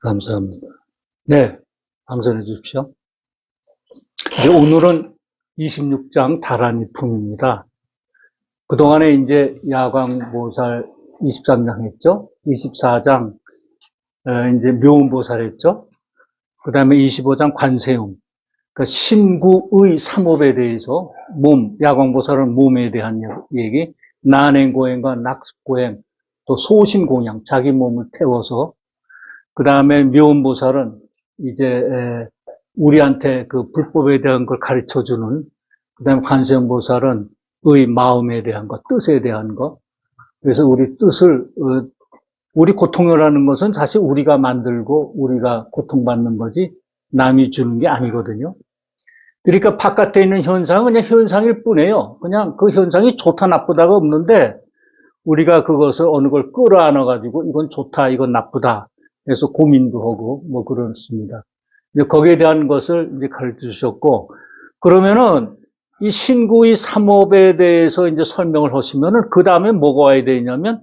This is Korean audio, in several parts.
감사합니다. 네, 방송해 주십시오. 이제 오늘은 26장 다란이품입니다. 그동안에 이제 야광보살 23장 했죠? 24장, 이제 묘음보살 했죠? 그 다음에 25장 관세음. 그 신구의 삼업에 대해서 야광보살은 몸에 대한 얘기, 난행고행과 낙습고행, 또 소심공양, 자기 몸을 태워서, 그 다음에 묘음보살은 이제 우리한테 그 불법에 대한 걸 가르쳐 주는, 그 다음에 관세음보살은 의 마음에 대한 것, 뜻에 대한 것. 그래서 우리 뜻을, 우리 고통이라는 것은 사실 우리가 만들고 우리가 고통받는 거지 남이 주는 게 아니거든요. 그러니까 바깥에 있는 현상은 그냥 현상일 뿐이에요. 그냥 그 현상이 좋다 나쁘다가 없는데 우리가 그것을 어느 걸 끌어안아 가지고 이건 좋다, 이건 나쁘다 해서 고민도 하고 뭐 그렇습니다. 이제 거기에 대한 것을 이제 가르쳐 주셨고, 그러면은 이 신구의 삼업에 대해서 이제 설명을 하시면은 그 다음에 뭐가 와야 되냐면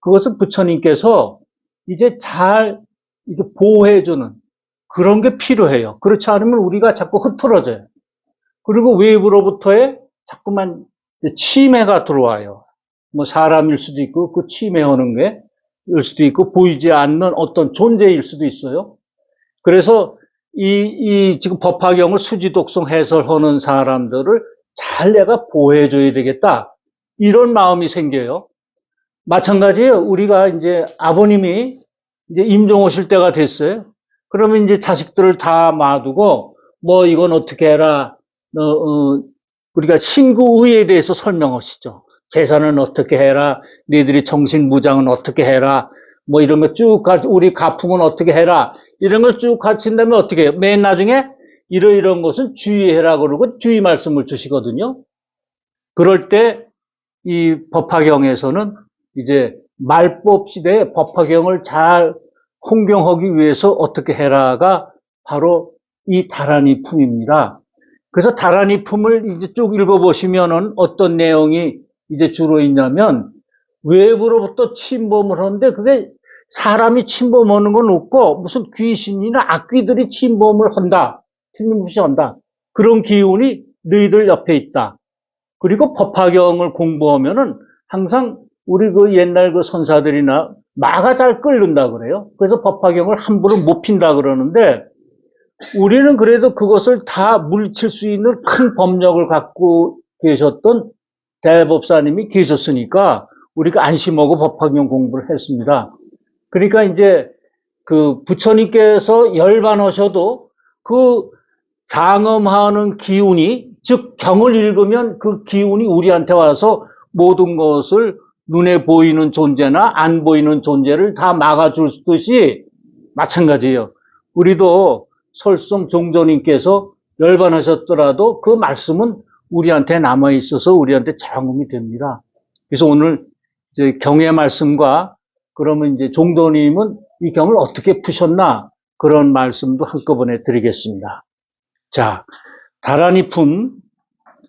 그것을 부처님께서 이제 잘 이게 보호해주는 그런 게 필요해요. 그렇지 않으면 우리가 자꾸 흐트러져요. 그리고 외부로부터의 자꾸만 침해가 들어와요. 뭐 사람일 수도 있고 그 침해하는 게일 수도 있고 보이지 않는 어떤 존재일 수도 있어요. 그래서 이 지금 법화경을 수지독송 해설하는 사람들을 잘 내가 보호해줘야 되겠다. 이런 마음이 생겨요. 마찬가지예요. 우리가 이제 아버님이 이제 임종 오실 때가 됐어요. 그러면 이제 자식들을 다 놔두고 뭐 이건 어떻게 해라. 우리가 신구의에 대해서 설명하시죠. 재산은 어떻게 해라. 너희들이 정신무장은 어떻게 해라. 뭐 이런 거 쭉 우리 가풍은 어떻게 해라. 이런 걸 쭉 가르친 다음에 어떻게 해요? 맨 나중에 이러이러한 것은 주의해라 그러고 주의 말씀을 주시거든요. 그럴 때 이 법화경에서는 이제 말법 시대에 법화경을 잘 홍경하기 위해서 어떻게 해라가 바로 이 다란이 품입니다. 그래서 다란이 품을 이제 쭉 읽어보시면은 어떤 내용이 이제 주로 있냐면 외부로부터 침범을 하는데 그게 사람이 침범하는 건 없고 무슨 귀신이나 악귀들이 침범을 한다. 틀림없이 한다. 그런 기운이 너희들 옆에 있다. 그리고 법화경을 공부하면은 항상 우리 그 옛날 그 선사들이나 마가 잘 끓는다 그래요. 그래서 법화경을 함부로 못 핀다 그러는데 우리는 그래도 그것을 다 물리칠 수 있는 큰 법력을 갖고 계셨던 대법사님이 계셨으니까 우리가 안심하고 법화경 공부를 했습니다. 그러니까 이제 그 부처님께서 열반하셔도 그 장엄하는 기운이, 즉 경을 읽으면 그 기운이 우리한테 와서 모든 것을 눈에 보이는 존재나 안 보이는 존재를 다 막아줄 듯이 마찬가지예요. 우리도 설성 종조님께서 열반하셨더라도 그 말씀은 우리한테 남아있어서 우리한테 장음이 됩니다. 그래서 오늘 이제 경의 말씀과 그러면 이제 종도님은 이 경을 어떻게 푸셨나 그런 말씀도 한꺼번에 드리겠습니다. 자, 다란이 품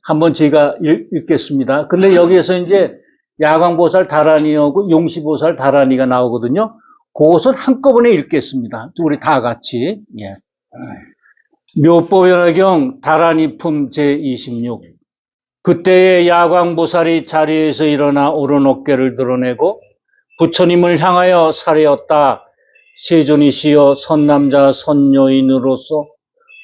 한번 제가 읽겠습니다. 근데 여기에서 이제 야광보살 다란이하고 용시보살 다란이가 나오거든요. 그것은 한꺼번에 읽겠습니다. 우리 다 같이. 예. 묘법연화경 다란이품 제26. 그때의 야광보살이 자리에서 일어나 오른 어깨를 드러내고 부처님을 향하여 사례었다. 세존이시여 선남자 선여인으로서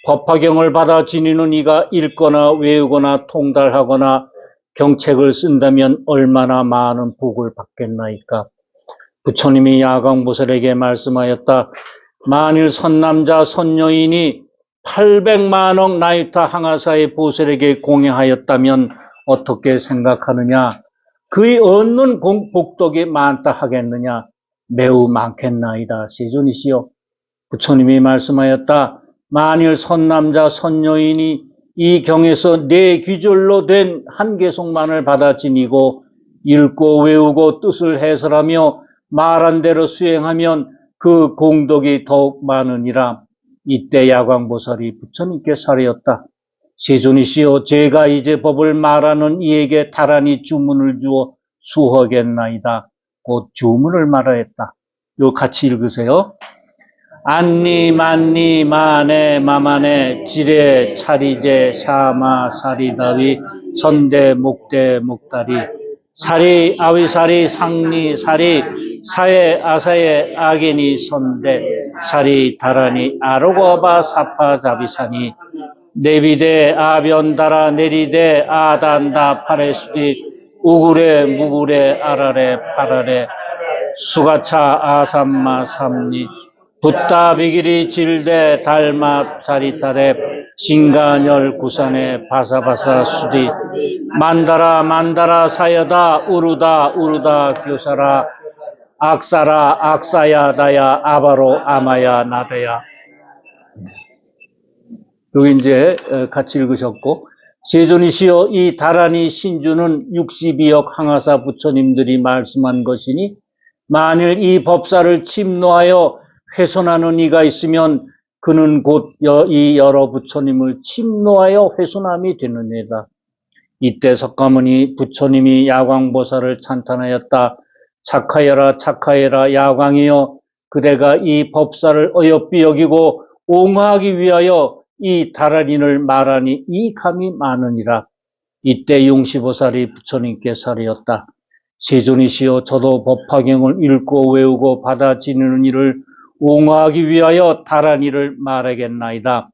법화경을 받아 지니는 이가 읽거나 외우거나 통달하거나 경책을 쓴다면 얼마나 많은 복을 받겠나이까. 부처님이 야광보살에게 말씀하였다. 만일 선남자 선여인이 800만억 나유타 항아사의 보살에게 공양하였다면 어떻게 생각하느냐? 그의 얻는 복덕이 많다 하겠느냐? 매우 많겠나이다. 세존이시여. 부처님이 말씀하였다. 만일 선남자 선여인이 이 경에서 내 귀절로 된 한계송만을 받아 지니고 읽고 외우고 뜻을 해설하며 말한 대로 수행하면 그 공덕이 더욱 많으니라. 이때 야광보살이 부처님께 사례었다. 세존이시여, 제가 이제 법을 말하는 이에게 다란히 주문을 주어 수하겠나이다. 곧 주문을 말하였다. 요 같이 읽으세요. 안니 만니 마네 마마네 지레 차리제 샤마 사리다위 선대 목대 목다리 사리 아위사리 상리 사리 사에 아사에 아게니 선대 사리 다라니 아로고바 사파 자비사니 네비데 아변다라 내리데 아단다 파레수디 우구레 무구레 아라레 파라레 수가차 아삼마 삼리 붓다 비기리 질대 달마 사리타레 신간열 구산에 바사바사 수디 만다라 만다라 사여다 우르다 우르다 교사라 악사라 악사야 다야 아바로 아마야 나다야. 여기 이제 같이 읽으셨고, 세존이시여 이 다란이 신주는 62억 항하사 부처님들이 말씀한 것이니 만일 이 법사를 침노하여 훼손하는 이가 있으면 그는 곧 이 여러 부처님을 침노하여 훼손함이 되느니라. 이때 석가모니 부처님이 야광보살을 찬탄하였다. 착하여라 착하여라 야광이여, 그대가 이 법사를 어여삐 여기고 옹호하기 위하여 이 다란이를 말하니 이 감이 많으니라. 이때 용시보살이 부처님께 살이었다. 세존이시여 저도 법화경을 읽고 외우고 받아지는 일을 옹호하기 위하여 다란이를 말하겠나이다.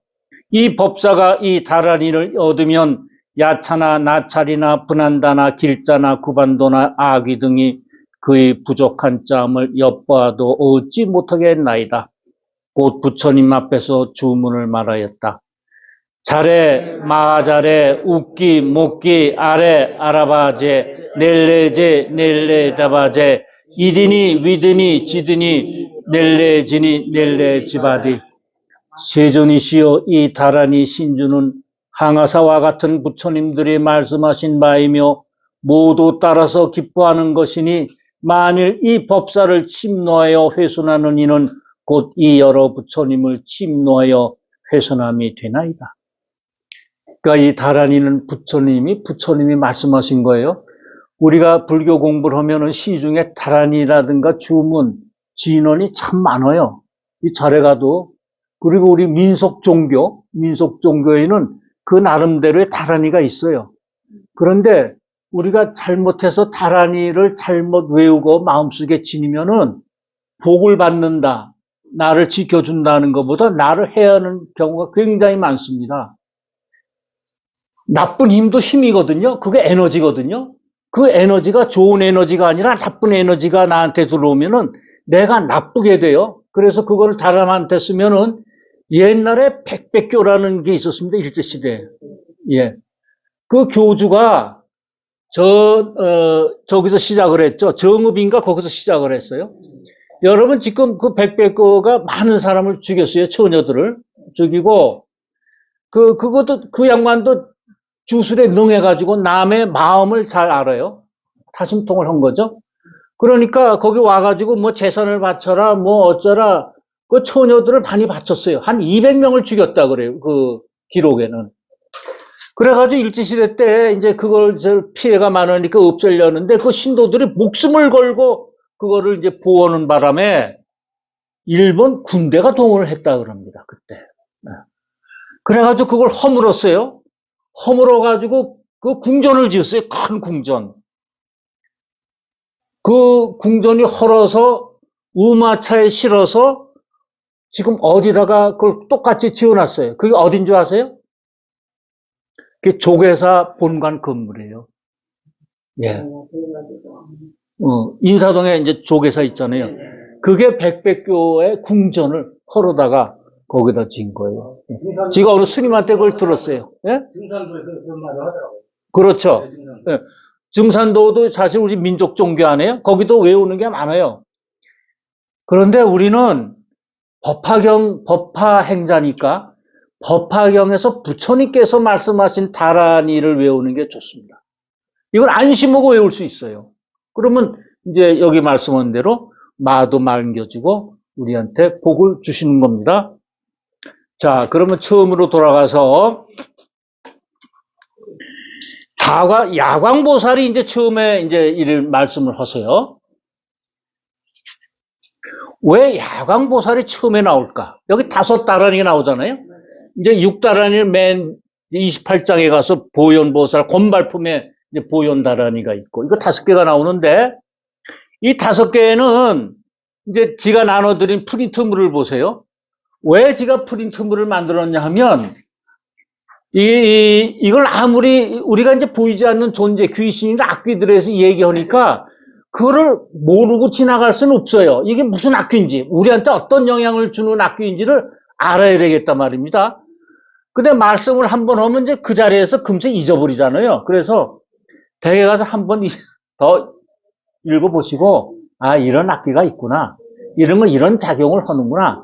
이 법사가 이 다란이를 얻으면 야차나 나찰이나 분한다나 길자나 구반도나 아귀 등이 그의 부족한 짬을 엿보아도 얻지 못하겠나이다. 곧 부처님 앞에서 주문을 말하였다. 잘해 마잘해 웃기 못기 아래 아라바제 넬레제 넬레다바제 이디니 위드니 지드니 넬레지니 넬레지바디. 세존이시여 이 다란이 신주는 항아사와 같은 부처님들이 말씀하신 바이며 모두 따라서 기뻐하는 것이니 만일 이 법사를 침노하여 훼손하는 이는 곧 이 여러 부처님을 침노하여 훼손함이 되나이다. 그러니까 이 다란이는 부처님이 말씀하신 거예요. 우리가 불교 공부를 하면은 시중에 다란이라든가 주문, 진언이 참 많아요. 이 절에 가도. 그리고 우리 민속 종교에는 그 나름대로의 다란이가 있어요. 그런데 우리가 잘못해서 다란이를 잘못 외우고 마음속에 지니면은 복을 받는다, 나를 지켜준다는 것보다 나를 해하는 경우가 굉장히 많습니다. 나쁜 힘도 힘이거든요. 그게 에너지거든요. 그 에너지가 좋은 에너지가 아니라 나쁜 에너지가 나한테 들어오면은 내가 나쁘게 돼요. 그래서 그거를 다람한테 쓰면은 옛날에 백백교라는 게 있었습니다. 일제시대에. 예. 그 교주가 저기서 시작을 했죠. 정읍인가 거기서 시작을 했어요. 여러분 지금 그 백백교가 많은 사람을 죽였어요. 처녀들을 죽이고, 그 양반도 주술에 능해가지고 남의 마음을 잘 알아요. 타심통을 한 거죠. 그러니까 거기 와가지고 뭐 재산을 바쳐라, 뭐 어쩌라, 그 처녀들을 많이 바쳤어요. 한 200명을 죽였다 그래요. 그 기록에는. 그래가지고 일제시대 때 이제 그걸 피해가 많으니까 없애려는데 그 신도들이 목숨을 걸고 그거를 이제 보호하는 바람에 일본 군대가 동원을 했다 그럽니다. 그때. 그래가지고 그걸 허물었어요. 허물어가지고 그 궁전을 지었어요. 큰 궁전. 그 궁전이 헐어서 우마차에 실어서 지금 어디다가 그걸 똑같이 지어놨어요. 그게 어딘 줄 아세요? 그게 조계사 본관 건물이에요. 예. 인사동에 이제 조계사 있잖아요. 그게 백백교의 궁전을 헐어다가 거기다 지은 거예요. 제가 어느 스님한테 그걸 들었어요. 예? 증산도에서 그런 말을 하더라고요. 그렇죠. 예. 증산도도 사실 우리 민족 종교 아니에요? 거기도 외우는 게 많아요. 그런데 우리는 법화행자니까 법화경에서 부처님께서 말씀하신 다란이를 외우는 게 좋습니다. 이걸 안심하고 외울 수 있어요. 그러면 이제 여기 말씀한 대로 마도 맑아지고 우리한테 복을 주시는 겁니다. 자, 그러면 처음으로 돌아가서 야광보살이 이제 처음에 이제 이를 말씀을 하세요. 왜 야광보살이 처음에 나올까? 여기 5다란이가 나오잖아요. 이제 6다란이는 맨 28장에 가서 보현보살, 곤발품에 이제 보현다란이가 있고, 이거 5개가 나오는데, 이 5개는 이제 지가 나눠드린 프린트물을 보세요. 왜 지가 프린트물을 만들었냐 하면, 이걸 아무리 우리가 이제 보이지 않는 존재, 귀신이나 악귀들에서 얘기하니까, 그거를 모르고 지나갈 수는 없어요. 이게 무슨 악귀인지, 우리한테 어떤 영향을 주는 악귀인지를 알아야 되겠단 말입니다. 근데 말씀을 한번 하면 이제 그 자리에서 금세 잊어버리잖아요. 그래서 댁에 가서 한번 더 읽어보시고, 아, 이런 악기가 있구나. 이런 건 이런 작용을 하는구나.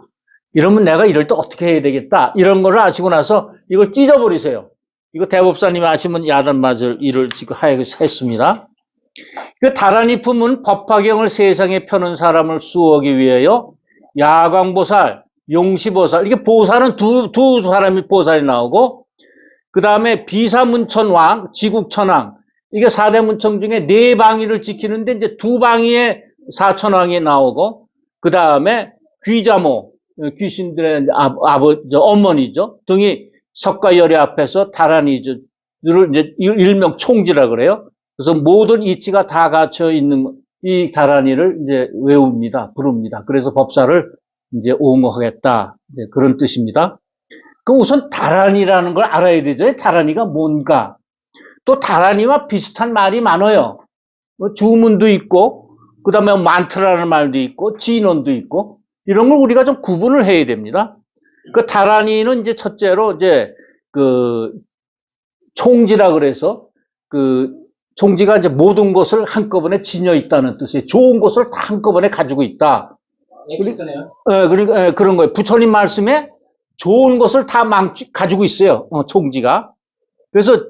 이러면 내가 이럴 때 어떻게 해야 되겠다. 이런 거를 아시고 나서 이걸 찢어버리세요. 이거 대법사님이 아시면 야단 맞을 일을 지금 했습니다. 그 다란이품은 법화경을 세상에 펴는 사람을 수호하기 위하여 야광보살, 용시보살, 이게 보살은 두 사람이 보살이 나오고, 그 다음에 비사문천왕, 지국천왕, 이게 4대 문청 중에 4방위를 지키는데 이제 2방위에 사천왕이 나오고, 그 다음에 귀자모, 귀신들의 어머니죠. 등이 석가열애 앞에서 다란이를 이제 일명 총지라 그래요. 그래서 모든 이치가 다 갖춰 있는 이 다란이를 이제 외웁니다. 부릅니다. 그래서 법사를 이제 옹호하겠다. 그런 뜻입니다. 그 우선 다란이라는 걸 알아야 되죠. 다란이가 뭔가. 또 다란이와 비슷한 말이 많아요. 주문도 있고, 그 다음에 만트라는 말도 있고, 진원도 있고, 이런 걸 우리가 좀 구분을 해야 됩니다. 그 다란이는 이제 첫째로 이제 그 총지라 그래서 그 총지가 이제 모든 것을 한꺼번에 지녀 있다는 뜻이에요. 좋은 것을 다 한꺼번에 가지고 있다. 엑스네요. 그러니까 그런 거예요. 부처님 말씀에 좋은 것을 다 가지고 있어요. 총지가. 그래서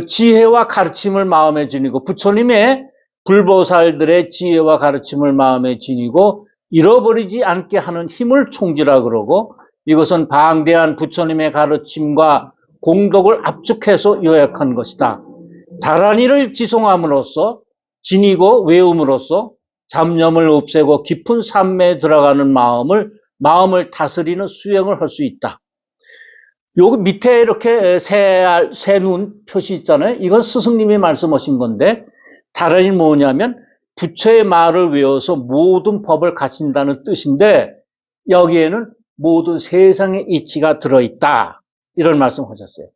지혜와 가르침을 마음에 지니고 부처님의 불보살들의 지혜와 가르침을 마음에 지니고 잃어버리지 않게 하는 힘을 총지라 그러고, 이것은 방대한 부처님의 가르침과 공덕을 압축해서 요약한 것이다. 다란이를 지송함으로써, 지니고 외움으로써 잡념을 없애고 깊은 삶에 들어가는 마음을 다스리는 수행을 할 수 있다. 여기 밑에 이렇게 새 눈 표시 있잖아요. 이건 스승님이 말씀하신 건데, 다란이 뭐냐면 부처의 말을 외워서 모든 법을 갖춘다는 뜻인데, 여기에는 모든 세상의 이치가 들어있다. 이런 말씀하셨어요.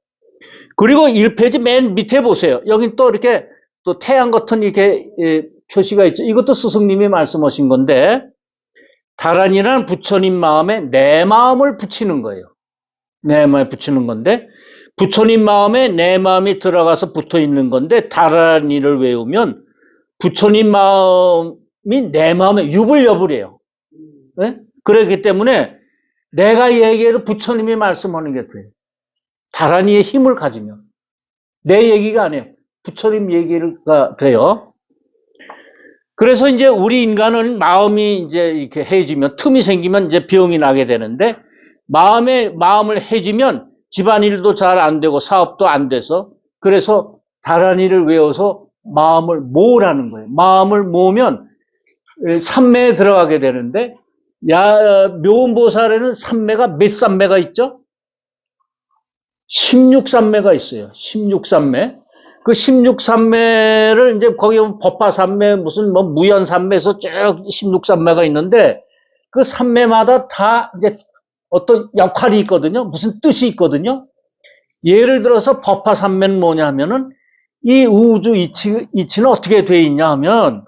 그리고 1페이지 맨 밑에 보세요. 여기 또 이렇게 또 태양 같은 이렇게 표시가 있죠. 이것도 스승님이 말씀하신 건데, 다란이란 부처님 마음에 내 마음을 붙이는 거예요. 내 마음에 붙이는 건데, 부처님 마음에 내 마음이 들어가서 붙어 있는 건데, 다란이를 외우면 부처님 마음이 내 마음에 유불여불이에요. 네? 그렇기 때문에 내가 얘기해도 부처님이 말씀하는 게 돼요. 다란이의 힘을 가지면. 내 얘기가 아니에요. 부처님 얘기가 돼요. 그래서 이제 우리 인간은 마음이 이제 이렇게 해지면, 틈이 생기면 이제 병이 나게 되는데, 마음을 해지면 집안일도 잘 안 되고 사업도 안 돼서, 그래서 다란이를 외워서 마음을 모으라는 거예요. 마음을 모으면 삼매에 들어가게 되는데, 묘음보살에는 삼매가 몇 삼매가 있죠? 16삼매가 있어요. 16삼매. 그 16삼매를 이제 거기 법화삼매, 무슨 뭐 무연삼매에서 쭉 16삼매가 있는데, 그 삼매마다 다 이제 어떤 역할이 있거든요. 무슨 뜻이 있거든요. 예를 들어서 법화삼매는 뭐냐 하면은, 이 우주 이치는 어떻게 돼 있냐 하면,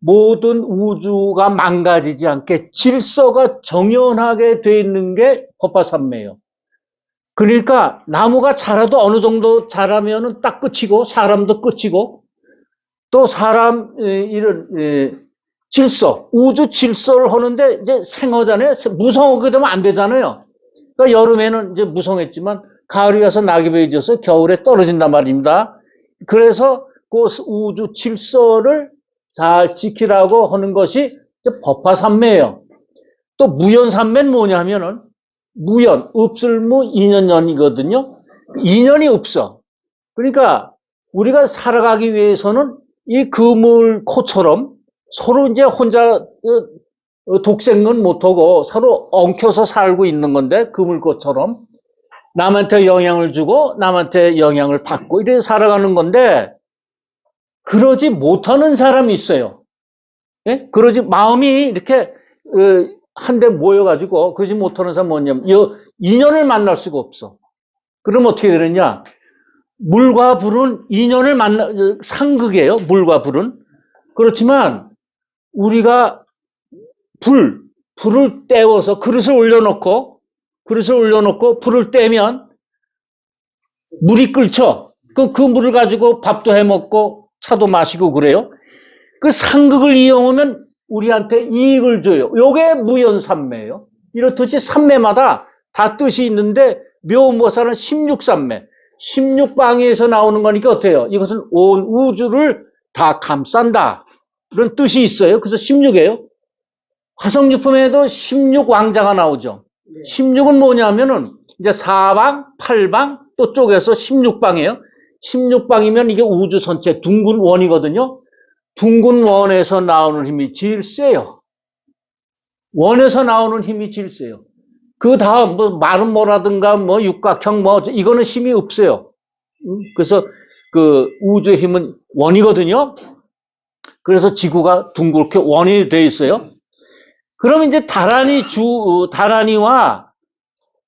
모든 우주가 망가지지 않게 질서가 정연하게 돼 있는 게 법화삼매예요. 그러니까 나무가 자라도 어느 정도 자라면은 딱 끝이고, 사람도 끝이고, 또 사람 이런 질서, 우주 질서를 하는데 이제 생어잖아요. 무성하게 되면 안 되잖아요. 그러니까 여름에는 이제 무성했지만 가을이 와서 낙엽이 져서 겨울에 떨어진단 말입니다. 그래서 그 우주 질서를 잘 지키라고 하는 것이 법화삼매예요. 또 무연삼매는 뭐냐면은, 무연, 없을무 인연연이거든요. 인연이 없어. 그러니까 우리가 살아가기 위해서는 이 그물코처럼 서로 이제 혼자 독생은 못하고 서로 엉켜서 살고 있는 건데, 그물꽃처럼. 남한테 영향을 주고, 남한테 영향을 받고, 이렇게 살아가는 건데, 그러지 못하는 사람이 있어요. 예? 그러지, 마음이 이렇게, 한데 모여가지고, 그러지 못하는 사람은 뭐냐면, 인연을 만날 수가 없어. 그럼 어떻게 되느냐? 물과 불은 인연을 상극이에요. 물과 불은. 그렇지만, 우리가 불을 떼워서 그릇을 올려놓고 불을 떼면 물이 끓죠. 그 물을 가지고 밥도 해 먹고 차도 마시고 그래요. 그 상극을 이용하면 우리한테 이익을 줘요. 요게 무연삼매예요. 이렇듯이 삼매마다 다 뜻이 있는데 묘모사는 16삼매. 16방에서 나오는 거니까 어때요? 이것은 온 우주를 다 감싼다. 이런 뜻이 있어요. 그래서 16이에요. 화성유품에도 16왕자가 나오죠. 16은 뭐냐면은 이제 4방, 8방 또 쪼개서 16방이에요. 16방이면 이게 우주 전체 둥근 원이거든요. 둥근 원에서 나오는 힘이 제일 세요. 원에서 나오는 힘이 제일 세요. 그 다음 뭐 마른 모라든가 뭐 육각형 뭐 이거는 힘이 없어요. 그래서 그 우주의 힘은 원이거든요. 그래서 지구가 둥글게 원이 돼 있어요. 그럼 이제 다란이와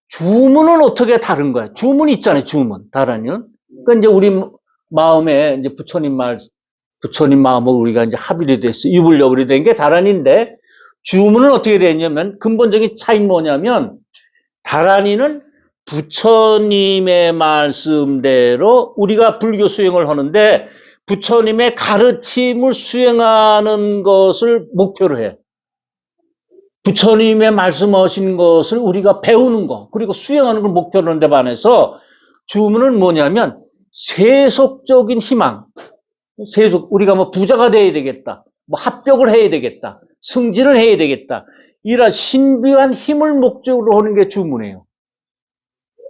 주문은 어떻게 다른 거야? 주문 있잖아요, 주문. 다란이는. 그러니까 이제 우리 마음에 이제 부처님 마음을 우리가 이제 합일이 됐어. 유불여불이 된 게 다란이인데, 주문은 어떻게 되냐면, 근본적인 차이는 뭐냐면, 다란이는 부처님의 말씀대로 우리가 불교 수행을 하는데, 부처님의 가르침을 수행하는 것을 목표로 해. 부처님의 말씀하신 것을 우리가 배우는 거, 그리고 수행하는 걸 목표로 하는 데 반해서 주문은 뭐냐면 세속적인 희망, 우리가 뭐 부자가 돼야 되겠다, 뭐 합격을 해야 되겠다, 승진을 해야 되겠다, 이런 신비한 힘을 목적으로 하는 게 주문이에요.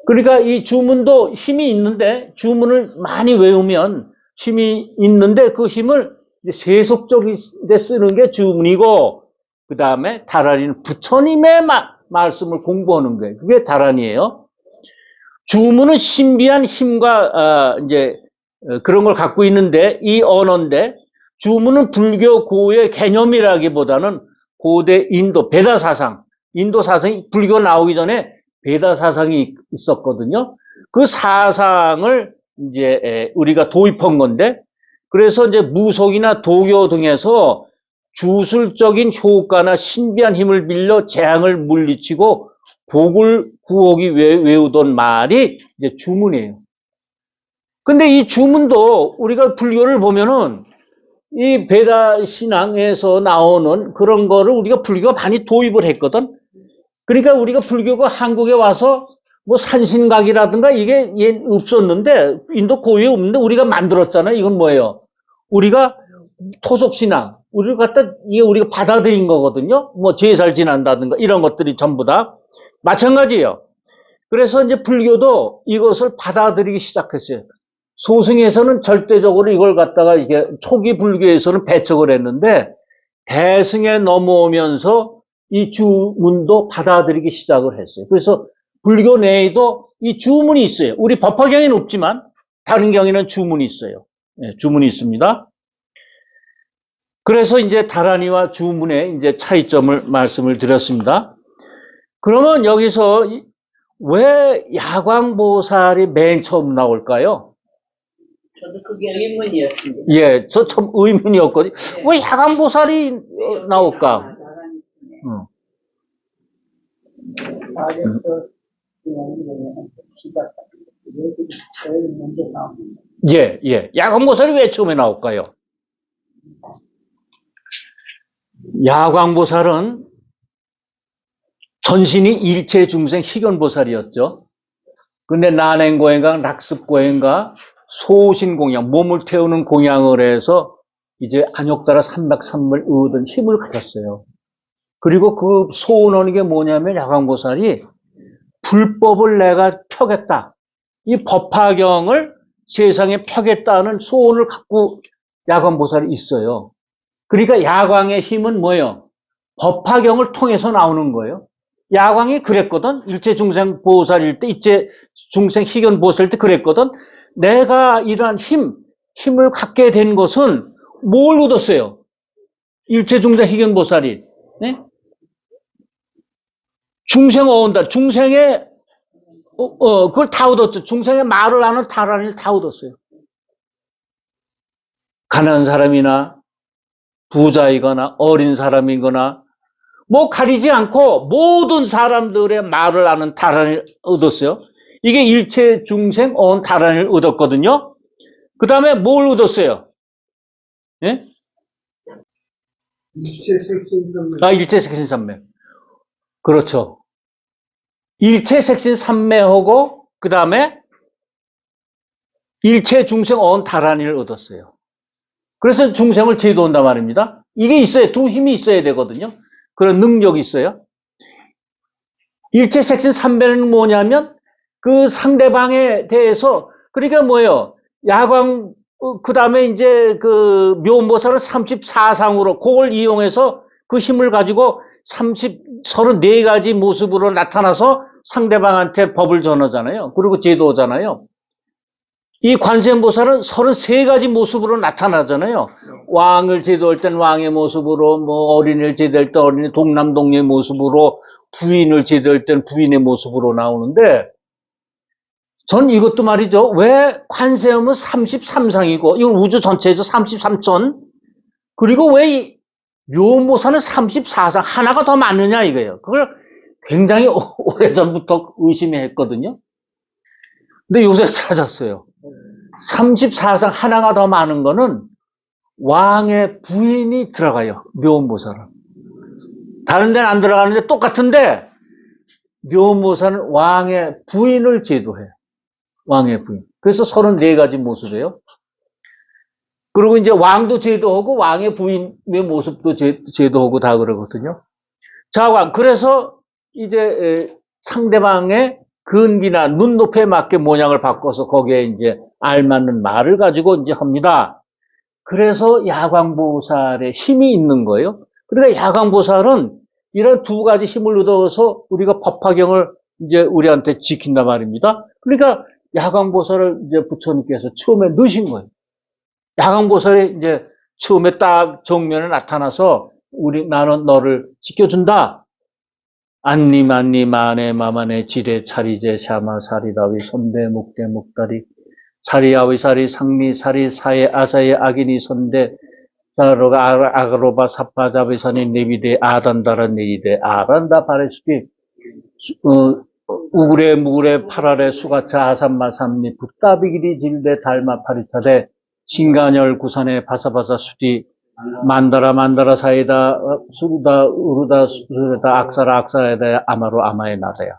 그러니까 이 주문도 힘이 있는데, 주문을 많이 외우면 힘이 있는데 그 힘을 세속적인 데 쓰는 게 주문이고, 그 다음에 다란이는 부처님의 말씀을 공부하는 거예요. 그게 다란이에요. 주문은 신비한 힘과 그런 걸 갖고 있는데, 이 언어인데, 주문은 불교 고유의 개념이라기보다는 고대 인도 베다 사상, 인도 사상이 불교 나오기 전에 베다 사상이 있었거든요. 그 사상을 이제 우리가 도입한 건데, 그래서 이제 무속이나 도교 등에서 주술적인 효과나 신비한 힘을 빌려 재앙을 물리치고 복을 구하기 위해 외우던 말이 이제 주문이에요. 근데 이 주문도 우리가 불교를 보면은 이 베다 신앙에서 나오는 그런 거를 우리가 불교가 많이 도입을 했거든. 그러니까 우리가 불교가 한국에 와서 뭐 산신각이라든가 이게 없었는데, 인도 고유에 없는데 우리가 만들었잖아요. 이건 뭐예요? 우리가 토속신앙, 우리를 갖다, 이게 우리가 받아들인 거거든요. 뭐 제사를 지낸다든가 이런 것들이 전부 다 마찬가지예요. 그래서 이제 불교도 이것을 받아들이기 시작했어요. 소승에서는 절대적으로 이걸 갖다가 이게 초기 불교에서는 배척을 했는데, 대승에 넘어오면서 이 주문도 받아들이기 시작을 했어요. 그래서 불교 내에도 이 주문이 있어요. 우리 법화경에는 없지만 다른 경에는 주문이 있어요. 네, 주문이 있습니다. 그래서 이제 다란이와 주문의 이제 차이점을 말씀을 드렸습니다. 그러면 여기서 왜 야광보살이 맨 처음 나올까요? 저도 그게 의문이었습니다. 예, 저 참 의문이었거든요. 네. 왜 야광보살이 나올까? 제일 먼저 나옵니다. 예. 야광보살이 왜 처음에 나올까요? 야광보살은 전신이 일체 중생 희견보살이었죠. 근데 난행고행과 낙습고행과 소신공양, 몸을 태우는 공양을 해서 이제 안욕따라 303을 얻은 힘을 가졌어요. 그리고 그 소원하는 게 뭐냐면 야광보살이 불법을 내가 펴겠다. 이 법화경을 세상에 펴겠다는 소원을 갖고 야광보살이 있어요. 그러니까 야광의 힘은 뭐예요? 법화경을 통해서 나오는 거예요. 야광이 그랬거든. 일체중생 보살일 때, 일체중생 희견 보살일 때 그랬거든. 내가 이러한 힘을 갖게 된 것은 뭘 얻었어요? 일체중생 희견 보살이. 네? 중생 어온다. 중생의, 그걸 다 얻었죠. 중생의 말을 하는 다란이를 다 얻었어요. 가난한 사람이나 부자이거나 어린 사람이거나 뭐 가리지 않고 모든 사람들의 말을 아는 다란이를 얻었어요. 이게 일체 중생 어온 다란이를 얻었거든요. 그 다음에 뭘 얻었어요? 예? 일체색신산매. 그렇죠. 일체색신산매하고 그 다음에 일체 중생 어온 다란이를 얻었어요. 그래서 중생을 제도한단 말입니다. 이게 있어야, 두 힘이 있어야 되거든요. 그런 능력이 있어요. 일체색신산매는 뭐냐면 그 상대방에 대해서, 그러니까 뭐예요? 야광, 그 다음에 이제 그 묘모사를 34상으로 그걸 이용해서 그 힘을 가지고 34가지 모습으로 나타나서 상대방한테 법을 전하잖아요. 그리고 제도하잖아요. 이 관세음보살은 33가지 모습으로 나타나잖아요. 왕을 제도할 땐 왕의 모습으로, 뭐 어린이를 제도할 땐 어린이, 동남동녀의 모습으로, 부인을 제도할 땐 부인의 모습으로 나오는데, 전 이것도 말이죠. 왜 관세음은 33상이고, 이건 우주 전체에서 33천, 그리고 왜 묘모사는 34상, 하나가 더 많느냐 이거예요. 그걸 굉장히 오래전부터 의심했거든요. 근데 요새 찾았어요. 34상 하나가 더 많은 거는 왕의 부인이 들어가요. 묘모사는. 다른 데는 안 들어가는데 똑같은데 묘모사는 왕의 부인을 제도해요. 왕의 부인. 그래서 34가지 모습이에요. 그리고 이제 왕도 제도하고 왕의 부인의 모습도 제도하고 다 그러거든요. 자, 그래서 이제 상대방의 근기나 눈높이에 맞게 모양을 바꿔서 거기에 이제 알맞는 말을 가지고 이제 합니다. 그래서 야광보살의 힘이 있는 거예요. 그러니까 야광보살은 이런 두 가지 힘을 얻어서 우리가 법화경을 이제 우리한테 지킨단 말입니다. 그러니까 야광보살을 이제 부처님께서 처음에 넣으신 거예요. 야광보살이 이제 처음에 딱 정면에 나타나서 나는 너를 지켜준다. 안니 마네 마마네 지레 차리제 샤마 사리다위 선대 목대 목다리 사리아위 사리 상리 사리 사에 아사에 악인이 선대 사로가 아가로바 사파자비산이 네비데 아단다라 네이데 아란다 바레스키 우그레 무그레 파라레 수가차 아산마삼니 붓다비기리 질데 달마 파리차데 신간열 구산에 바사바사 수디 만다라 사이다 수르다 우르다 수르다 악사라 악사에다 아마로 아마에 나다야.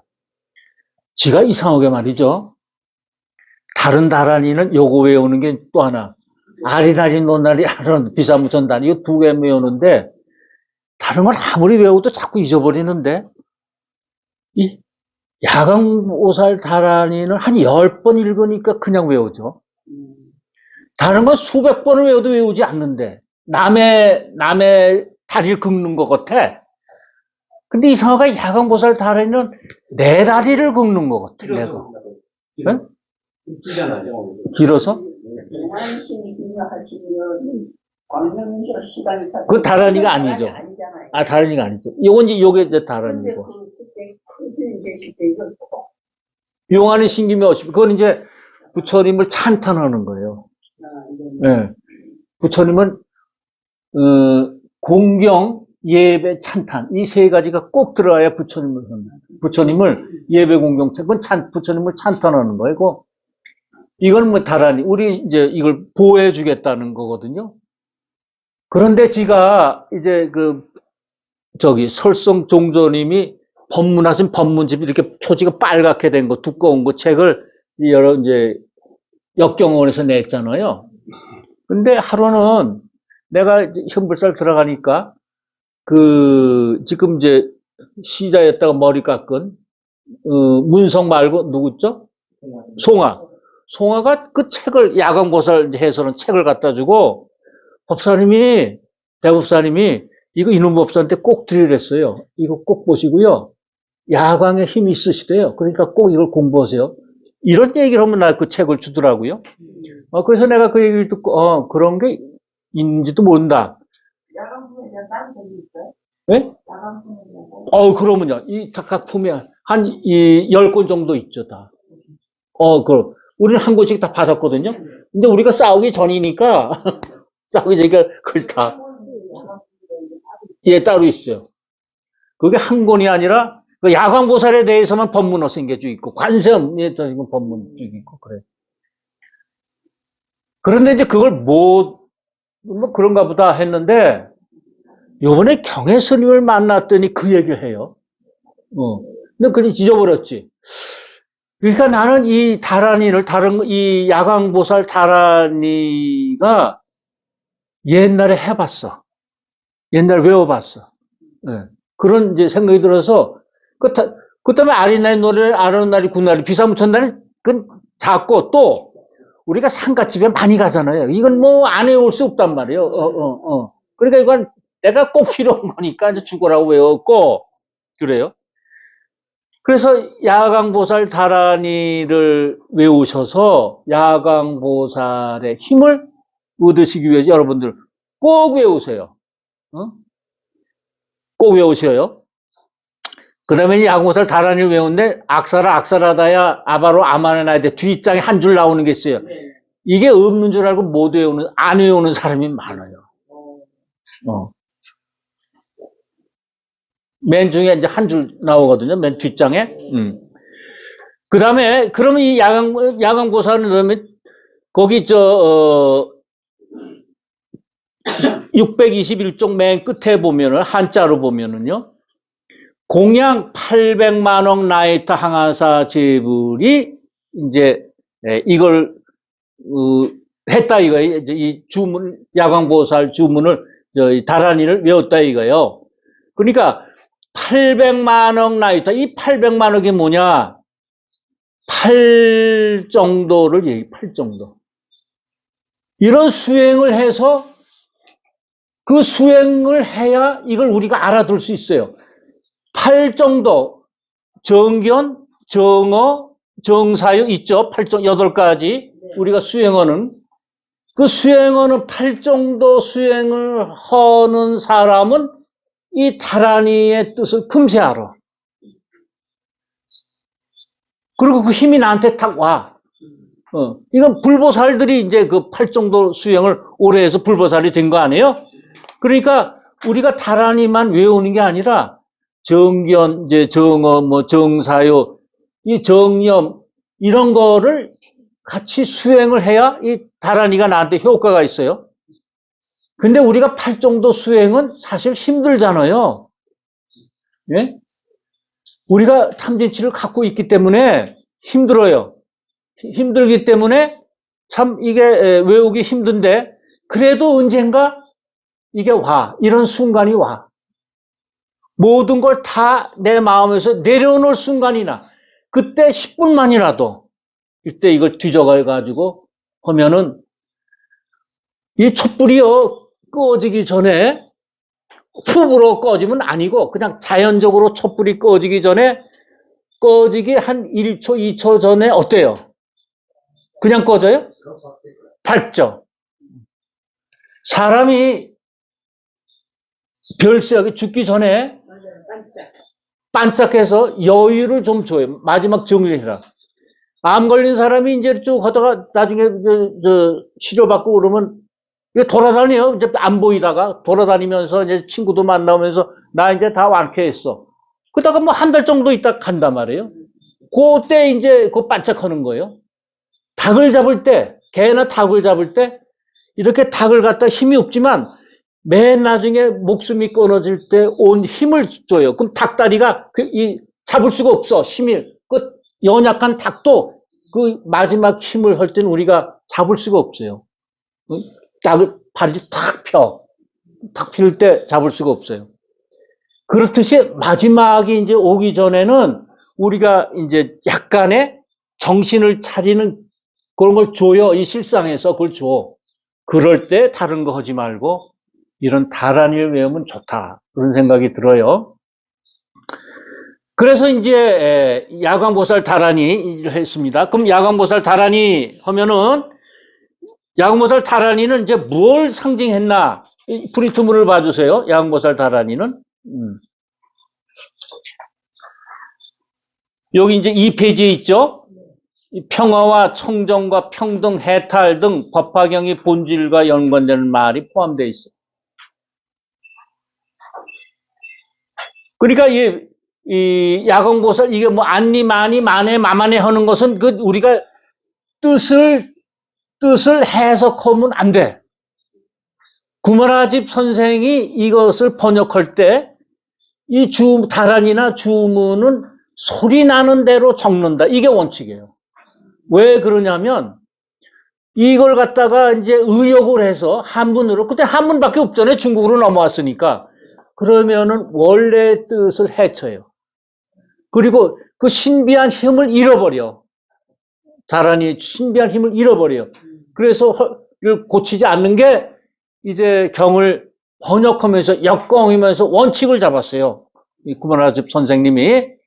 지가 이상하게 말이죠. 다른 다란이는 요거 외우는 게 또 하나. 아리나리 노나리 아론 비사무천단 이거 두 개 외우는데 다른 건 아무리 외워도 자꾸 잊어버리는데 이 야광오살 다란이는 한 10번 읽으니까 그냥 외우죠. 다른 건 수백 번을 외워도 외우지 않는데 남의 다리를 긁는 것 같아. 근데 이상하게 야광보살 다리는 내 다리를 긁는 것 같아. 내가. 네? 길어서? 그건 다란이가 아니죠. 아, 다란이가 아니죠. 요게 이제 다란이고. 용하는 신김이 없이, 그건 이제 부처님을 찬탄하는 거예요. 네. 부처님은 공경, 예배, 찬탄 이 세 가지가 꼭 들어야 부처님을 한다. 부처님을 예배, 공경, 찬, 부처님을 찬탄하는 거고 이건 뭐 다란히 우리 이제 이걸 보호해 주겠다는 거거든요. 그런데 지가 이제 설성 종조님이 법문하신 법문집 이렇게 표지가 빨갛게 된 거 두꺼운 거 책을 여러 이제 역경원에서 냈잖아요. 근데 하루는 내가 현불살 들어가니까 지금 이제 시자였다가 머리 깎은 문성 말고 누구죠? 송아가 그 책을 야광보살 해서는 책을 갖다 주고 대법사님이 이거 이놈 법사한테 꼭 드리랬어요. 이거 꼭 보시고요. 야광에 힘이 있으시대요. 그러니까 꼭 이걸 공부하세요. 이런 얘기를 하면 나 그 책을 주더라고요. 그래서 내가 그 얘기를 듣고, 그런 게 있는지도 모른다. 야간품에 대한 다른 점이 있어요? 예? 야간품에 대한 그러면요. 이 각 품에 한 10권 정도 있죠, 다. 우리는 한 권씩 다 받았거든요. 근데 우리가 싸우기 전이니까, 싸우기 전이니까 그걸 다, 따로 있어요. 그게 한 권이 아니라, 그 야광보살에 대해서만 법문어 생겨져 있고, 관세음에 대해서 법문 쭉 있고, 그래. 그런데 이제 그걸 뭐 그런가 보다 했는데, 요번에 경혜 스님을 만났더니 그 얘기를 해요. 근데 그냥 잊어버렸지. 그러니까 나는 이 다란이를, 이 야광보살 다란이가 옛날에 해봤어. 옛날에 외워봤어. 네. 그런 이제 생각이 들어서, 그 다음에 아리나의 노래를 아는 날이 굿날이 비사무천날이 그건 작고 또 우리가 상가집에 많이 가잖아요. 이건 뭐 안 외울 수 없단 말이에요. 그러니까 이건 내가 꼭 필요한 거니까 이제 죽으라고 외웠고, 그래요. 그래서 야광보살 다란이를 외우셔서 야광보살의 힘을 얻으시기 위해서 여러분들 꼭 외우세요. 꼭 외우셔요. 그 다음에 야광보살 다란이를 외우는데 악사라다야 아바로 아마나야 돼. 뒷장에 한 줄 나오는 게 있어요. 이게 없는 줄 알고 못 외우는, 안 외우는 사람이 많아요. 맨 중에 이제 한 줄 나오거든요. 맨 뒷장에. 그 다음에, 그러면 이 야광보살은 그러면, 거기 621쪽 맨 끝에 보면은, 한자로 보면은요, 공양 800만억 나이타 항아사 제불이, 이제, 이걸, 했다 이거예요. 이 주문, 야광보살 주문을, 다란이를 외웠다 이거예요. 그러니까, 800만억 나이타, 이 800만억이 뭐냐? 8 정도를 얘기해, 8 정도. 이런 수행을 해서 그 수행을 해야 이걸 우리가 알아둘 수 있어요. 8 정도, 정견, 정어, 정사유 있죠? 8가지 우리가 수행하는 그 수행하는 8 정도 수행을 하는 사람은 이 다란이의 뜻을 금세 알아. 그리고 그 힘이 나한테 탁 와. 이건 불보살들이 이제 그 8 정도 수행을 오래 해서 불보살이 된 거 아니에요? 그러니까 우리가 다란이만 외우는 게 아니라 정견, 이제 정어, 뭐 정사요, 이 정념 이런 거를 같이 수행을 해야 이 다란이가 나한테 효과가 있어요. 근데 우리가 8 정도 수행은 사실 힘들잖아요. 예? 우리가 탐진치를 갖고 있기 때문에 힘들어요. 힘들기 때문에 참 이게 외우기 힘든데 그래도 언젠가 이게 와. 이런 순간이 와. 모든 걸 다 내 마음에서 내려놓을 순간이나 그때 10분만이라도 이때 이걸 뒤져가지고 하면은 이 촛불이요 꺼지기 전에 훅으로 꺼지면 아니고 그냥 자연적으로 촛불이 꺼지기 전에 꺼지기 한 1초, 2초 전에 어때요? 그냥 꺼져요? 밝죠? 사람이 별세하게 죽기 전에 반짝해서 여유를 좀 줘요. 마지막 정리해라. 암 걸린 사람이 이제 쭉 하다가 나중에 치료받고 그러면 돌아다녀요. 이제 안 보이다가 돌아다니면서 이제 친구도 만나면서 나 이제 다 완쾌했어. 그러다가 뭐 한 달 정도 있다 간단 말이에요. 그때 이제 그 반짝하는 거예요. 닭을 잡을 때, 개나 닭을 잡을 때 이렇게 닭을 갖다 힘이 없지만 맨 나중에 목숨이 끊어질 때 온 힘을 줘요. 그럼 닭다리가 잡을 수가 없어. 힘이. 그 연약한 닭도 그 마지막 힘을 할 때는 우리가 잡을 수가 없어요. 닭을 발이 탁 펴. 탁 필 때 잡을 수가 없어요. 그렇듯이 마지막이 이제 오기 전에는 우리가 이제 약간의 정신을 차리는 그런 걸 줘요. 이 실상에서 그걸 줘. 그럴 때 다른 거 하지 말고 이런 다란이를 외우면 좋다. 그런 생각이 들어요. 그래서 이제 야광보살 다란이를 했습니다. 그럼 야광보살 다란이 하면은 야광보살 다란이는 이제 뭘 상징했나? 브리트문을 봐주세요. 야광보살 다란이는 여기 이제 2페이지에 있죠. 평화와 청정과 평등, 해탈 등 법화경의 본질과 연관되는 말이 포함되어 있어요. 그러니까 이 야광보살 이게 뭐 안니 마니 마네 마마네 하는 것은 그 우리가 뜻을 해석하면 안 돼. 구마라집 선생이 이것을 번역할 때 이 다란이나 주문은 소리 나는 대로 적는다. 이게 원칙이에요. 왜 그러냐면 이걸 갖다가 이제 의역을 해서 한문으로, 그때 한문밖에 없잖아요. 중국으로 넘어왔으니까. 그러면은 원래 뜻을 해쳐요. 그리고 그 신비한 힘을 잃어버려. 다란이 신비한 힘을 잃어버려요. 그래서 이걸 고치지 않는 게 이제 경을 번역하면서 역공하면서 원칙을 잡았어요. 이 구마라집 선생님이.